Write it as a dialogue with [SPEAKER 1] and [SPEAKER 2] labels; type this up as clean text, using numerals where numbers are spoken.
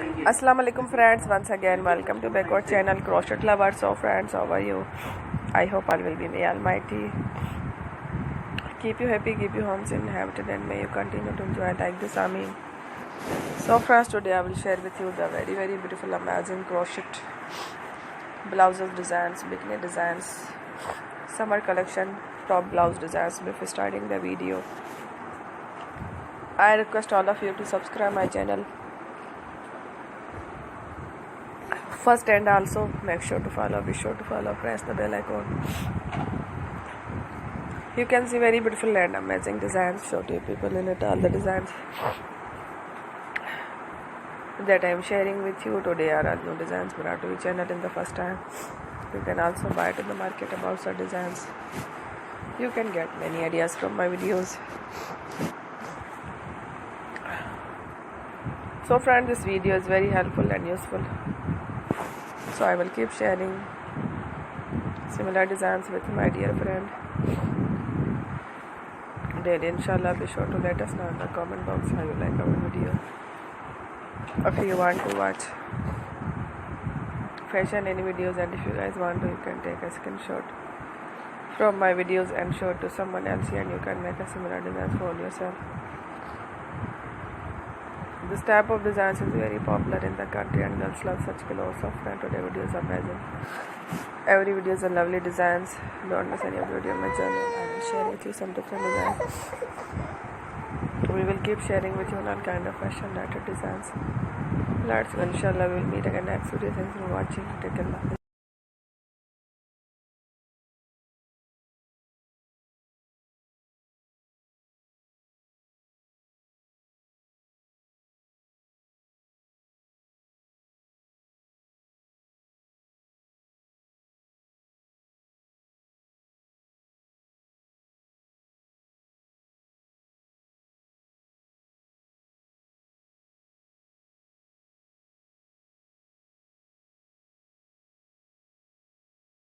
[SPEAKER 1] Assalamu alaikum friends, once again welcome to back our channel Crochet Lovers. So friends, how are you? I hope all will be may Almighty keep you happy, keep you homes in health, and may you continue to enjoy like this. Amin. So friends, today I will share with you the very beautiful amazing crochet blouses designs, bikini designs, summer collection top blouse designs. Before starting the video, I request all of you to subscribe my channel first, and also make sure to follow, be sure to follow, press the bell icon. You can see very beautiful and amazing designs. Show to you people in it, all the designs that I am sharing with you today are all new designs brought to your channel in the first time. You can also buy it in the market about such designs. You can get many ideas from my videos. So friends, this video is very helpful and useful, so I will keep sharing similar designs with my dear friend daily. Inshallah, be sure to let us know in the comment box how you like our video. If you want to watch fashion any videos, and if you guys want to, you can take a screenshot from my videos and show it to someone else, and you can make a similar design for yourself. This type of designs is very popular in the country and girls love such clothes. So friend, today video is amazing. Every video is a lovely designs. Don't miss any of the video on my channel. I will share with you some different designs. We will keep sharing with you all kind of fashion related designs. Let's go. Inshallah we will meet again next video. Thanks for watching. Take care.